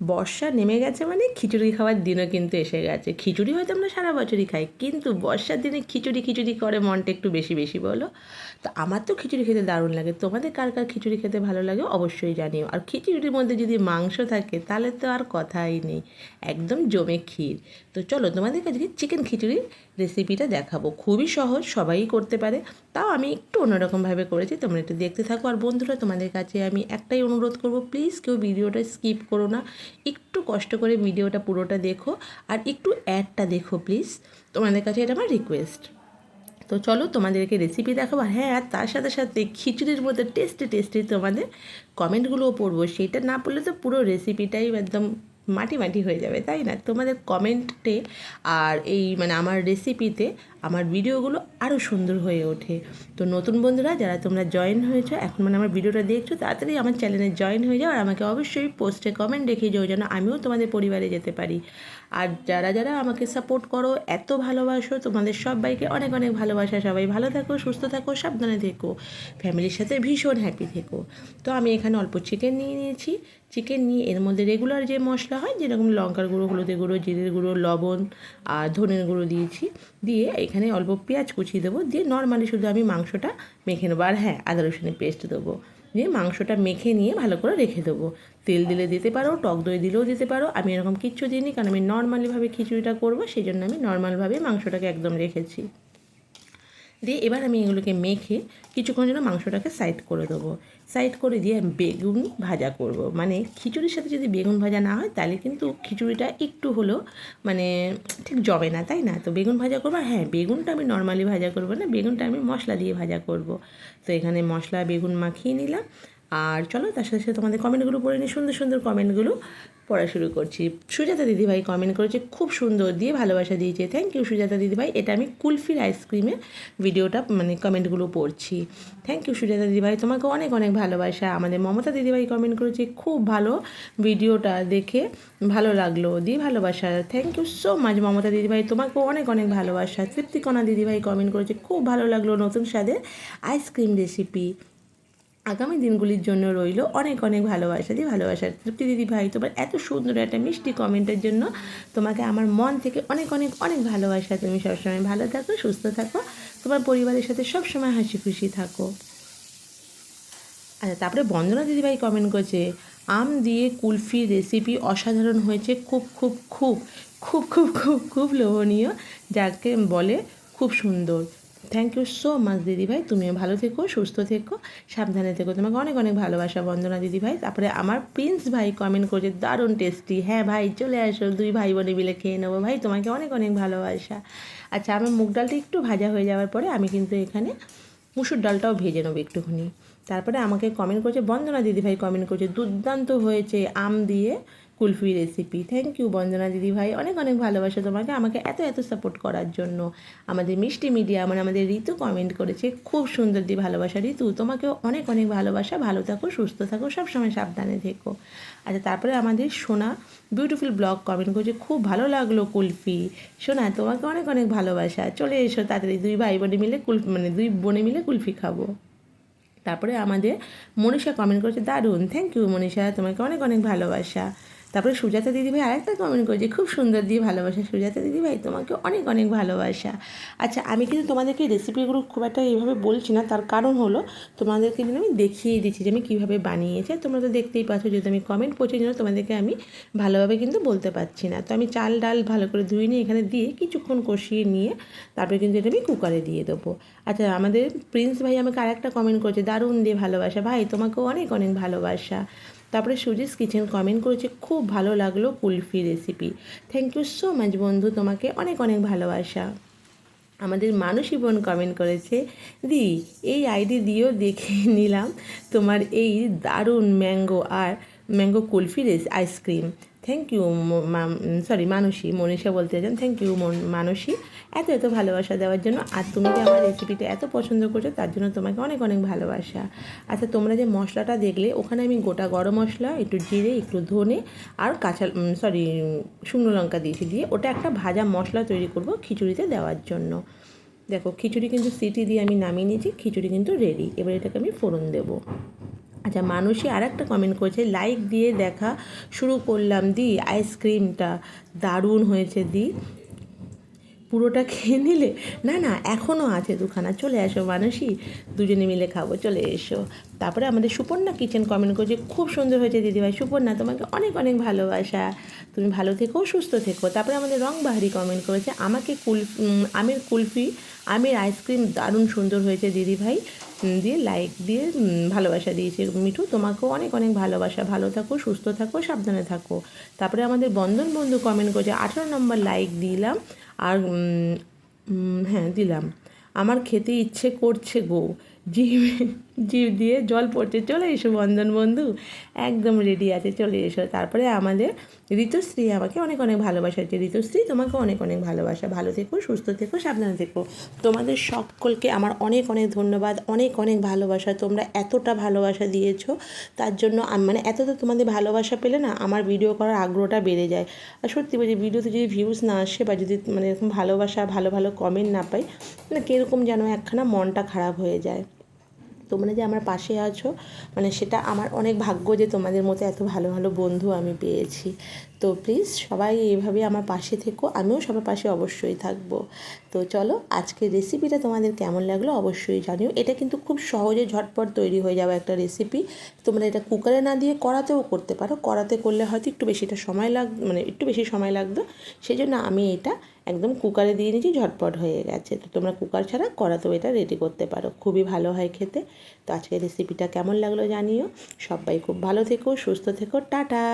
বর্ষা নেমে গেছে মানে খিচুড়ি খাওয়ার দিনও কিন্তু এসে গেছে। খিচুড়ি হয়তো আমরা সারা বছরই খাই, কিন্তু বর্ষার দিনে খিচুড়ি খিচুড়ি করে মনটা একটু বেশি বেশি বলো। তো আমার তো খিচুড়ি খেতে দারুণ লাগে। তোমাদের কার কার খিচুড়ি খেতে ভালো লাগে অবশ্যই জানিও। আর খিচুড়ির মধ্যে যদি মাংস থাকে তাহলে তো আর কথাই নেই, একদম জমে ক্ষীর। তো চলো তোমাদের কাছে চিকেন খিচুড়ির রেসিপিটা দেখাবো। খুবই সহজ, সবাই করতে পারে, তাও আমি একটু অন্যরকমভাবে করেছি। তোমরা একটু দেখতে থাকো। আর বন্ধুরা, তোমাদের কাছে আমি একটাই অনুরোধ করব, প্লিজ কেউ ভিডিওটা স্কিপ করো না, একটু কষ্ট করে ভিডিওটা পুরোটা দেখো আর একটু অ্যাডটা দেখো প্লিজ। তোমাদের কাছে এটা আমার রিকোয়েস্ট। তো চলো তোমাদেরকে রেসিপি দেখাবো। হ্যাঁ, আর তার সাথে সাথে খিচুড়ির মধ্যে টেস্টি টেস্টি তোমাদের কমেন্টগুলোও পড়বো। সেইটা না পড়লে তো পুরো রেসিপিটাই একদম মাটি মাটি হয়ে যাবে, তাই না? তোমাদের কমেন্টে আর এই মানে আমার রেসিপিতে আমার ভিডিওগুলো আরও সুন্দর হয়ে ওঠে। তো নতুন বন্ধুরা যারা তোমরা জয়েন হয়েছো এখন, মানে আমার ভিডিওটা দেখছো, তাড়াতাড়ি আমার চ্যানেলে জয়েন হয়ে যাও আর আমাকে অবশ্যই পোস্টে কমেন্ট রেখে যাও যেন আমিও তোমাদের পরিবারে যেতে পারি। আর যারা যারা আমাকে সাপোর্ট করো, এত ভালোবাসো, তোমাদের সবাইকে অনেক অনেক ভালোবাসা। সবাই ভালো থাকো, সুস্থ থাকো, সাবধানে থেকো, ফ্যামিলির সাথে ভীষণ হ্যাপি থেকো। তো আমি এখানে অল্প চিকেন নিয়ে নিয়েছি। চিকেন নিয়ে এর মধ্যে রেগুলার যে মশলা হয়, যেরকম লঙ্কার গুঁড়ো, হলুদের গুঁড়ো, জিরের গুঁড়ো, লবণ আর ধনের গুঁড়ো দিয়েছি। দিয়ে এখানে অল্প পেঁয়াজ কুচিয়ে দেবো, দিয়ে নর্মালি শুধু আমি মাংসটা মেখে নেবো। আর হ্যাঁ, আদা রসুনের পেস্ট দেবো। দিয়ে মাংসটা মেখে নিয়ে ভালো করে রেখে দেবো। তেল দিলে দিতে পারো, টক দই দিলেও দিতে পারো। আমি এরকম কিচ্ছু দিইনি, কারণ আমি নর্মালিভাবে খিচুড়িটা করবো, সেই জন্য আমি নর্মালভাবে মাংসটাকে একদম রেখেছি। দিয়ে এবার আমি এগুলোকে মেখে কিছুক্ষণ জন্য মাংসটাকে সাইড করে দেবো। সাইড করে দিয়ে বেগুন ভাজা করব। মানে খিচুড়ির সাথে যদি বেগুন ভাজা না হয় তাহলে কিন্তু খিচুড়িটা একটু হলেও মানে ঠিক জমে না, তাই না? তো বেগুন ভাজা করবো। হ্যাঁ, বেগুনটা আমি নর্মালি ভাজা করবো না, বেগুনটা আমি মশলা দিয়ে ভাজা করব। তো এখানে মশলা বেগুন মাখিয়ে নিলাম। আর চলো তার সাথে সাথে তোমাদের কমেন্টগুলো পড়ে নিই। সুন্দর সুন্দর কমেন্টগুলো পড়া শুরু করছি। সুজাতা দিদিভাই কমেন্ট করেছে, খুব সুন্দর, দিয়ে ভালোবাসা দিয়েছে। থ্যাংক ইউ সুজাতা দিদিভাই। এটা আমি কুলফির আইসক্রিমের ভিডিওটা মানে কমেন্টগুলো পড়ছি। থ্যাংক ইউ সুজাতা দিদিভাই, তোমাকে অনেক অনেক ভালোবাসা। আমাদের মমতা দিদিভাই কমেন্ট করেছে, খুব ভালো, ভিডিওটা দেখে ভালো লাগলো, দিয়ে ভালোবাসা। Thank you so much Mamata দিদিভাই, তোমাকেও অনেক অনেক ভালোবাসা। তৃপ্তিকণা দিদিভাই কমেন্ট করেছে, খুব ভালো লাগলো নতুন স্বাদের আইসক্রিম রেসিপি, আগামী দিনগুলির জন্য রইল অনেক অনেক ভালোবাসা। দিয়ে ভালোবাসা তৃপ্তি দিদি ভাই, তোমার এত সুন্দর একটা মিষ্টি কমেন্টের জন্য তোমাকে আমার মন থেকে অনেক অনেক অনেক ভালোবাসা। তুমি সবসময় ভালো থাকো, সুস্থ থাকো, তোমার পরিবারের সাথে সবসময় হাসি খুশি থাকো। আচ্ছা, তারপরে বন্দনা দিদিভাই কমেন্ট করছে, আম দিয়ে কুলফি রেসিপি অসাধারণ হয়েছে, খুব খুব খুব খুব খুব খুব খুব লোভনীয়, যাকে বলে খুব সুন্দর। থ্যাংক ইউ সো মাচ দিদিভাই, তুমিও ভালো থেকো, সুস্থ থেকো, সাবধানে থেকো, তোমাকে অনেক অনেক ভালোবাসা বন্দনা দিদিভাই। তারপরে আমার প্রিন্স ভাই কমেন্ট করছে, দারুণ টেস্টি। হ্যাঁ ভাই, চলে আসো, দুই ভাই বোনে মিলে খেয়ে নেবো। ভাই তোমাকে অনেক অনেক ভালোবাসা। আচ্ছা, আমার মুগ ডালটা একটু ভাজা হয়ে যাওয়ার পরে আমি কিন্তু এখানে মুসুর ডালটাও ভেজে নেবো একটুখানি। তারপরে আমাকে কমেন্ট করছে বন্দনা দিদিভাই, কমেন্ট করছে, দুর্দান্ত হয়েছে আম দিয়ে কুলফি রেসিপি। থ্যাংক ইউ বন্দনা দিদিভাই, অনেক অনেক ভালোবাসা তোমাকে, আমাকে এত এত সাপোর্ট করার জন্য। আমাদের মিষ্টি মিডিয়া মানে আমাদের ঋতু কমেন্ট করেছে, খুব সুন্দর দিয়ে ভালোবাসা। ঋতু, তোমাকেও অনেক অনেক ভালোবাসা, ভালো থাকো, সুস্থ থাকো, সবসময় সাবধানে থেকো। আচ্ছা, তারপরে আমাদের সোনা বিউটিফুল ব্লগ কমেন্ট করছে, খুব ভালো লাগলো কুলফি। সোনা, তোমাকে অনেক অনেক ভালোবাসা, চলে এসো তাড়াতাড়ি, দুই ভাই বোনে মিলে মানে দুই বোনে মিলে কুলফি খাবো। তারপরে আমাদের মনীষা কমেন্ট করেছে, দারুণ। থ্যাংক ইউ মনীষা, তোমাকে অনেক অনেক ভালোবাসা। তারপরে সুজাতা দিদিভাই আরেকটা কমেন্ট করেছে, খুব সুন্দর দিয়ে ভালোবাসা। সুজাতা দিদিভাই, তোমাকে অনেক অনেক ভালোবাসা। আচ্ছা, আমি কিন্তু তোমাদেরকে রেসিপিগুলো খুব একটা এইভাবে বলছি না, তার কারণ হলো তোমাদেরকে কিন্তু আমি দেখিয়ে দিচ্ছি যে আমি কীভাবে বানিয়েছি। তোমরা তো দেখতেই পাচ্ছ, যেহেতু আমি কমেন্ট পড়ছি জন্য তোমাদেরকে আমি ভালোভাবে কিন্তু বলতে পারছি না। তো আমি চাল ডাল ভালো করে ধুয়ে নিয়ে এখানে দিয়ে কিছুক্ষণ কষিয়ে নিয়ে তারপরে কিন্তু এটা আমি কুকারে দিয়ে দেবো। আচ্ছা, আমাদের প্রিন্স ভাই আমাকে আরেকটা কমেন্ট করেছে, দারুণ দিয়ে ভালোবাসা। ভাই তোমাকেও অনেক অনেক ভালোবাসা। তারপরে সুজিস কিচেন কমেন্ট করেছে, খুব ভালো লাগলো kulfi recipe. Thank you so much বন্ধু, তোমাকে অনেক অনেক ভালোবাসা। আমাদের মানুষী বোন কমেন্ট করেছে, দি এই আইডি দিয়েও দেখে নিলাম তোমার এই দারুণ mango kulfi ice cream. Thank you Manasi, Manisha বলতে চান। থ্যাংক ইউ মানসী, এত এত ভালোবাসা দেওয়ার জন্য। আর তুমি যে আমার রেসিপিটা এত পছন্দ করছো তার জন্য তোমাকে অনেক অনেক ভালোবাসা। আচ্ছা, তোমরা যে মশলাটা দেখলে ওখানে আমি গোটা গরম মশলা, একটু জিরে, একটু ধনে আর শুকনো লঙ্কা দিয়েছি। দিয়ে ওটা একটা ভাজা মশলা তৈরি করব খিচুড়িতে দেওয়ার জন্য। দেখো, খিচুড়ি কিন্তু সিটি দিয়ে আমি নামিয়ে নিয়েছি, খিচুড়ি কিন্তু রেডি। এবার এটাকে আমি ফোড়ন দেবো। আচ্ছা, মানুষই আর একটা কমেন্ট করেছে, লাইক দিয়ে দেখা শুরু করলাম দি, আইসক্রিমটা দারুণ হয়েছে দি, পুরোটা খেয়ে নিলে? না না, এখনও আছে দুখানা, চলে আসো মানুষই, দুজনে মিলে খাবো, চলে এসো। তারপরে আমাদের সুপর্ণা কিচেন কমেন্ট করেছে, খুব সুন্দর হয়েছে দিদিভাই। সুপর্ণা, তোমাকে অনেক অনেক ভালোবাসা, তুমি ভালো থেকো, সুস্থ থেকো। তারপরে আমাদের রংবাহারি কমেন্ট করেছে, আমাকে আমের কুলফি, আমের আইসক্রিম দারুণ সুন্দর হয়েছে দিদিভাই, দিয়ে লাইক দিয়ে ভালোবাসা দিয়েছে। মিঠু, তোমাকেও অনেক অনেক ভালোবাসা, ভালো থাকো, সুস্থ থাকো, সাবধানে থাকো। তারপরে আমাদের বন্ধন বন্ধু কমেন্ট করেছে, 18 নম্বর লাইক দিলাম, আর হ্যাঁ দিলাম, আমার খেতে ইচ্ছে করছে গো, জিভ জিভ দিয়ে জল পড়ছে, চলে এসো বন্ধন বন্ধু, একদম রেডি আছে, চলে এসো। তারপরে আমাদের ঋতুশ্রী আমাকে অনেক অনেক ভালোবাসা হচ্ছে, ঋতুশ্রী তোমাকে অনেক অনেক ভালোবাসা, ভালো থেকো, সুস্থ থেকো, সাবধানে থেকো। তোমাদের সকলকে আমার অনেক অনেক ধন্যবাদ, অনেক অনেক ভালোবাসা, তোমরা এতটা ভালোবাসা দিয়েছো, তার জন্য মানে এতটা তোমাদের ভালোবাসা পেলে না আমার ভিডিও করার আগ্রহটা বেড়ে যায়। আর সত্যি বলছি, ভিডিওতে যদি ভিউজ না আসে বা যদি মানে এরকম ভালোবাসা, ভালো ভালো কমেন্ট না পাই, মানে কীরকম যেন একখানা মনটা খারাপ হয়ে যায়। তোমরা যে আমার পাশে আছো, মানে সেটা আমার অনেক ভাগ্য যে তোমাদের মতো এত ভালো ভালো বন্ধু আমি পেয়েছি। তো প্লিজ সবাই এইভাবে আমার পাশে থেকো, আমিও সবার পাশে অবশ্যই থাকবো। তো চলো, আজকের রেসিপিটা তোমাদের কেমন লাগলো অবশ্যই জানিও। এটা কিন্তু খুব সহজে ঝটপট তৈরি হয়ে যাবে একটা রেসিপি। তোমরা এটা কুকারে না দিয়ে কড়াতেও করতে পারো, কড়াতে করলে হয়তো একটু বেশিটা সময় মানে একটু বেশি সময় লাগতো, সেই জন্য আমি এটা একদম কুকারে দিয়ে নিয়েছি, ঝটপট হয়ে গেছে। তো তোমরা কুকার ছাড়া কড়াতেও এটা রেডি করতে পারো, খুবই ভালো হয় খেতে। তো আজকের রেসিপিটা কেমন লাগলো জানিও। সবাই খুব ভালো থেকো, সুস্থ থেকো, টাটা।